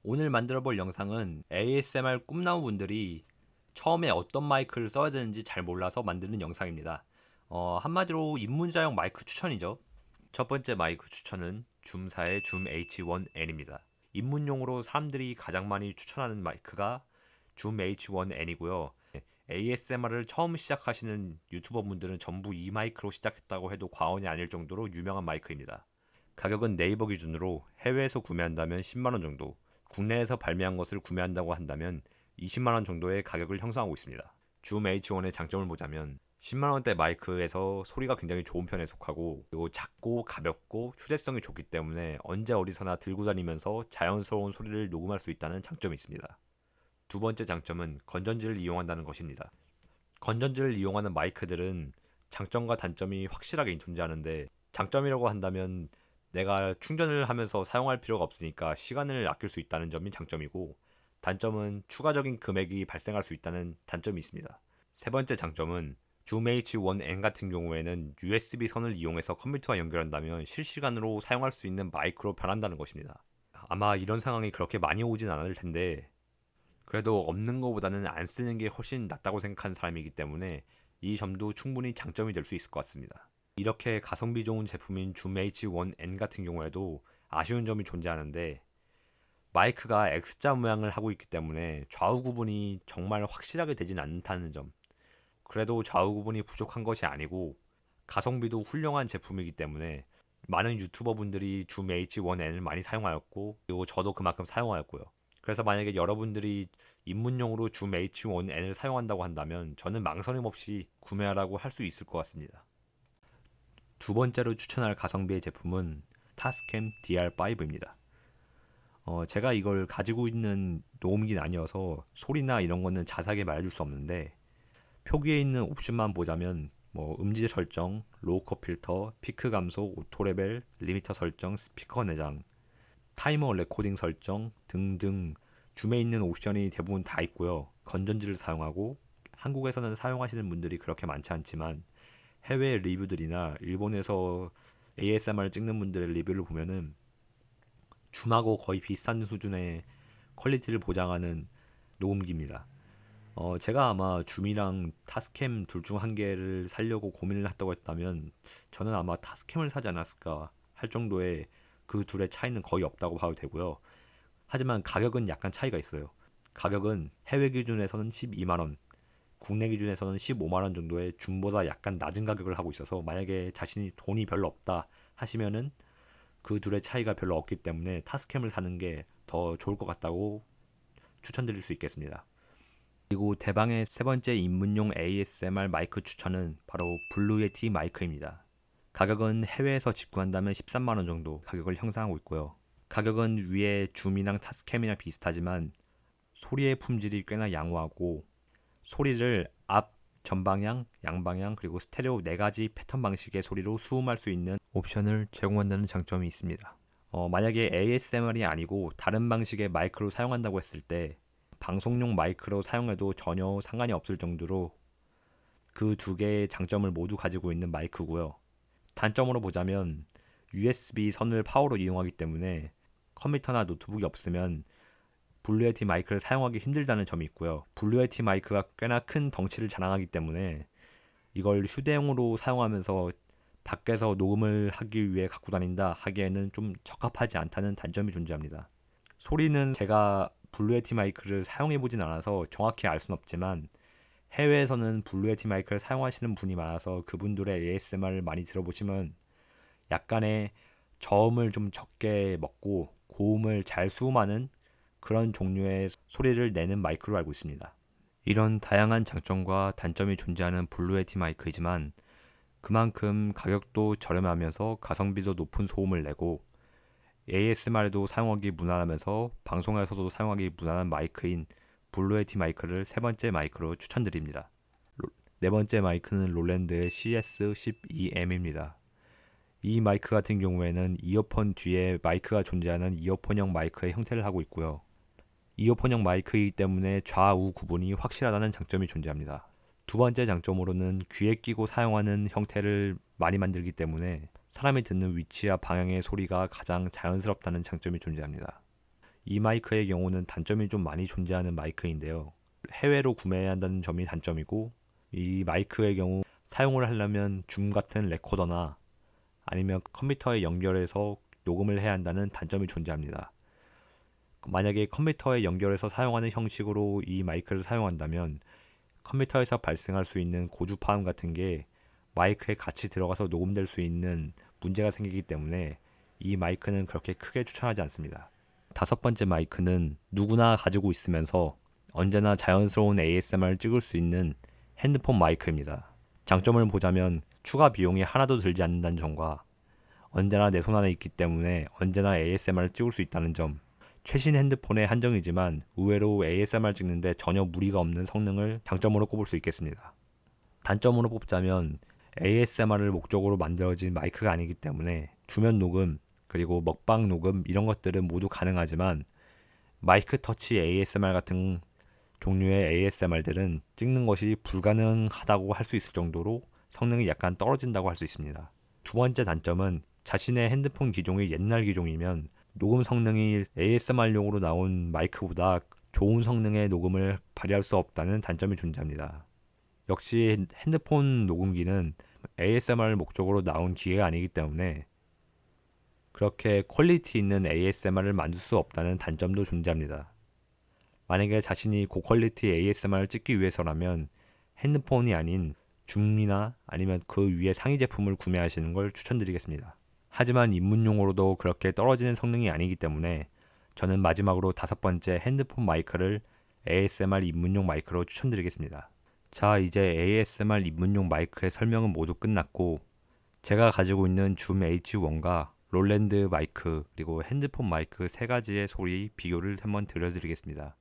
오늘 만들어 볼 영상은 ASMR 꿈나무 분들이 처음에 어떤 마이크를 써야 되는지 잘 몰라서 만드는 영상입니다. 한마디로 입문자용 마이크 추천이죠. 첫 번째 마이크 추천은 줌사의 줌 H1N입니다. 입문용으로 사람들이 가장 많이 추천하는 마이크가 줌 H1N이고요. ASMR을 처음 시작하시는 유튜버 분들은 전부 이 마이크로 시작했다고 해도 과언이 아닐 정도로 유명한 마이크입니다. 가격은 네이버 기준으로 해외에서 구매한다면 10만원 정도, 국내에서 발매한 것을 구매한다고 한다면 20만원 정도의 가격을 형성하고 있습니다. 줌 H1의 장점을 보자면 10만원대 마이크에서 소리가 굉장히 좋은 편에 속하고, 그리고 작고 가볍고 휴대성이 좋기 때문에 언제 어디서나 들고 다니면서 자연스러운 소리를 녹음할 수 있다는 장점이 있습니다. 두 번째 장점은 건전지를 이용한다는 것입니다. 건전지를 이용하는 마이크들은 장점과 단점이 확실하게 존재하는데, 장점이라고 한다면 내가 충전을 하면서 사용할 필요가 없으니까 시간을 아낄 수 있다는 점이 장점이고, 단점은 추가적인 금액이 발생할 수 있다는 단점이 있습니다. 세 번째 장점은 줌 H1N 같은 경우에는 USB 선을 이용해서 컴퓨터와 연결한다면 실시간으로 사용할 수 있는 마이크로 변한다는 것입니다. 아마 이런 상황이 그렇게 많이 오진 않을 텐데, 그래도 없는 것보다는 안 쓰는 게 훨씬 낫다고 생각하는 사람이기 때문에 이 점도 충분히 장점이 될 수 있을 것 같습니다. 이렇게 가성비 좋은 제품인 줌 H1N 같은 경우에도 아쉬운 점이 존재하는데, 마이크가 X자 모양을 하고 있기 때문에 좌우 구분이 정말 확실하게 되진 않다는 점. 그래도 좌우 구분이 부족한 것이 아니고 가성비도 훌륭한 제품이기 때문에 많은 유튜버 분들이 줌 H1N을 많이 사용하였고, 그리고 저도 그만큼 사용하였고요. 그래서 만약에 여러분들이 입문용으로 줌 H1N을 사용한다고 한다면 저는 망설임 없이 구매하라고 할 수 있을 것 같습니다. 두 번째로 추천할 가성비의 제품은 타스캠 DR5입니다. 제가 이걸 가지고 있는 녹음기는 아니어서 소리나 이런 거는 자세하게 말해줄 수 없는데, 표기에 있는 옵션만 보자면 음질 설정, 로우컷 필터, 피크 감소, 오토 레벨, 리미터 설정, 스피커 내장, 타이머 레코딩 설정 등등 줌에 있는 옵션이 대부분 다 있고요. 건전지를 사용하고, 한국에서는 사용하시는 분들이 그렇게 많지 않지만 해외 리뷰들이나 일본에서 ASMR 찍는 분들의 리뷰를 보면은 줌하고 거의 비슷한 수준의 퀄리티를 보장하는 녹음기입니다. 제가 아마 줌이랑 타스캠 둘 중 한 개를 사려고 고민을 했다고 했다면 저는 아마 타스캠을 사지 않았을까 할 정도의 그 둘의 차이는 거의 없다고 봐도 되고요. 하지만 가격은 약간 차이가 있어요. 가격은 해외 기준에서는 12만원, 국내 기준에서는 15만원 정도의 줌보다 약간 낮은 가격을 하고 있어서, 만약에 자신이 돈이 별로 없다 하시면은 그 둘의 차이가 별로 없기 때문에 타스캠을 사는 게 더 좋을 것 같다고 추천드릴 수 있겠습니다. 그리고 대방의 세 번째 입문용 ASMR 마이크 추천은 바로 블루 예티 마이크입니다. 가격은 해외에서 직구한다면 13만원 정도 가격을 형성하고 있고요. 가격은 위에 줌이랑 타스캠이랑 비슷하지만 소리의 품질이 꽤나 양호하고, 소리를 앞, 전방향, 양방향, 그리고 스테레오 4가지 패턴 방식의 소리로 수음할 수 있는 옵션을 제공한다는 장점이 있습니다. 만약에 ASMR이 아니고 다른 방식의 마이크로 사용한다고 했을 때 방송용 마이크로 사용해도 전혀 상관이 없을 정도로 그 두 개의 장점을 모두 가지고 있는 마이크고요. 단점으로 보자면 USB 선을 파워로 이용하기 때문에 컴퓨터나 노트북이 없으면 블루에티 마이크를 사용하기 힘들다는 점이 있고요. 블루에티 마이크가 꽤나 큰 덩치를 자랑하기 때문에 이걸 휴대용으로 사용하면서 밖에서 녹음을 하기 위해 갖고 다닌다 하기에는 좀 적합하지 않다는 단점이 존재합니다. 소리는 제가 블루에티 마이크를 사용해 보진 않아서 정확히 알 순 없지만 해외에서는 블루에티 마이크를 사용하시는 분이 많아서 그분들의 ASMR을 많이 들어보시면 약간의 저음을 좀 적게 먹고 고음을 잘 수음하는 그런 종류의 소리를 내는 마이크로 알고 있습니다. 이런 다양한 장점과 단점이 존재하는 블루에티 마이크이지만 그만큼 가격도 저렴하면서 가성비도 높은 소음을 내고 ASMR에도 사용하기 무난하면서 방송에서도 사용하기 무난한 마이크인 블루에티 마이크를 세 번째 마이크로 추천드립니다. 네 번째 마이크는 롤랜드의 CS12M입니다. 이 마이크 같은 경우에는 이어폰 뒤에 마이크가 존재하는 이어폰형 마이크의 형태를 하고 있고요. 이어폰형 마이크이기 때문에 좌우 구분이 확실하다는 장점이 존재합니다. 두 번째 장점으로는 귀에 끼고 사용하는 형태를 많이 만들기 때문에 사람이 듣는 위치와 방향의 소리가 가장 자연스럽다는 장점이 존재합니다. 이 마이크의 경우는 단점이 좀 많이 존재하는 마이크인데요. 해외로 구매해야 한다는 점이 단점이고, 이 마이크의 경우 사용을 하려면 줌 같은 레코더나 아니면 컴퓨터에 연결해서 녹음을 해야 한다는 단점이 존재합니다. 만약에 컴퓨터에 연결해서 사용하는 형식으로 이 마이크를 사용한다면 컴퓨터에서 발생할 수 있는 고주파음 같은 게 마이크에 같이 들어가서 녹음될 수 있는 문제가 생기기 때문에 이 마이크는 그렇게 크게 추천하지 않습니다. 다섯 번째 마이크는 누구나 가지고 있으면서 언제나 자연스러운 ASMR을 찍을 수 있는 핸드폰 마이크입니다. 장점을 보자면 추가 비용이 하나도 들지 않는다는 점과 언제나 내 손 안에 있기 때문에 언제나 ASMR을 찍을 수 있다는 점, 최신 핸드폰의 한정이지만 의외로 ASMR 찍는데 전혀 무리가 없는 성능을 장점으로 꼽을 수 있겠습니다. 단점으로 뽑자면 ASMR을 목적으로 만들어진 마이크가 아니기 때문에 주면 녹음, 그리고 먹방 녹음 이런 것들은 모두 가능하지만 마이크 터치 ASMR 같은 종류의 ASMR들은 찍는 것이 불가능하다고 할 수 있을 정도로 성능이 약간 떨어진다고 할 수 있습니다. 두 번째 단점은 자신의 핸드폰 기종이 옛날 기종이면 녹음 성능이 ASMR용으로 나온 마이크보다 좋은 성능의 녹음을 발휘할 수 없다는 단점이 존재합니다. 역시 핸드폰 녹음기는 ASMR 목적으로 나온 기계가 아니기 때문에 그렇게 퀄리티 있는 ASMR을 만들 수 없다는 단점도 존재합니다. 만약에 자신이 고퀄리티 ASMR을 찍기 위해서라면 핸드폰이 아닌 줌이나 아니면 그 위에 상위 제품을 구매하시는 걸 추천드리겠습니다. 하지만 입문용으로도 그렇게 떨어지는 성능이 아니기 때문에 저는 마지막으로 다섯 번째 핸드폰 마이크를 ASMR 입문용 마이크로 추천드리겠습니다. 자, 이제 ASMR 입문용 마이크의 설명은 모두 끝났고 제가 가지고 있는 줌 H1과 롤랜드 마이크 그리고 핸드폰 마이크 세 가지의 소리 비교를 한번 들려드리겠습니다.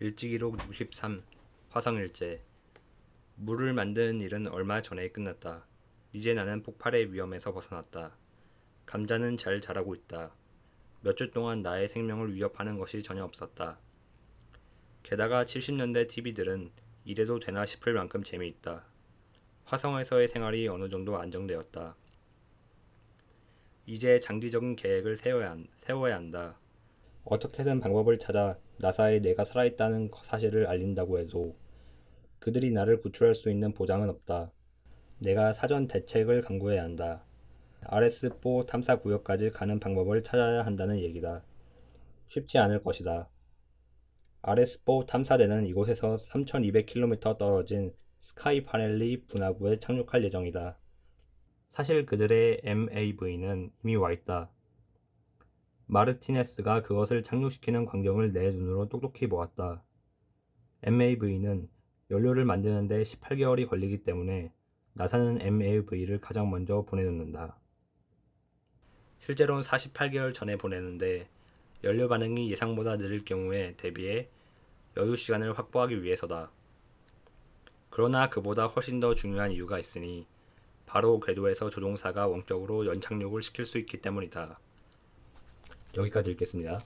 일지기록 63 화성일제 물을 만드는 일은 얼마 전에 끝났다. 이제 나는 폭발의 위험에서 벗어났다. 감자는 잘 자라고 있다. 몇 주 동안 나의 생명을 위협하는 것이 전혀 없었다. 게다가 70년대 TV들은 이래도 되나 싶을 만큼 재미있다. 화성에서의 생활이 어느 정도 안정되었다. 이제 장기적인 계획을 세워야 한다. 어떻게든 방법을 찾아 나사에 내가 살아있다는 사실을 알린다고 해도 그들이 나를 구출할 수 있는 보장은 없다. 내가 사전 대책을 강구해야 한다. RS4 탐사 구역까지 가는 방법을 찾아야 한다는 얘기다. 쉽지 않을 것이다. RS4 탐사대는 이곳에서 3200km 떨어진 스카이파넬리 분화구에 착륙할 예정이다. 사실 그들의 MAV는 이미 와있다. 마르티네스가 그것을 착륙시키는 광경을 내 눈으로 똑똑히 보았다. MAV는 연료를 만드는데 18개월이 걸리기 때문에 나사는 MAV를 가장 먼저 보내놓는다. 실제로는 48개월 전에 보내는데 연료 반응이 예상보다 느릴 경우에 대비해 여유 시간을 확보하기 위해서다. 그러나 그보다 훨씬 더 중요한 이유가 있으니 바로 궤도에서 조종사가 원격으로 연착륙을 시킬 수 있기 때문이다. 여기까지 읽겠습니다.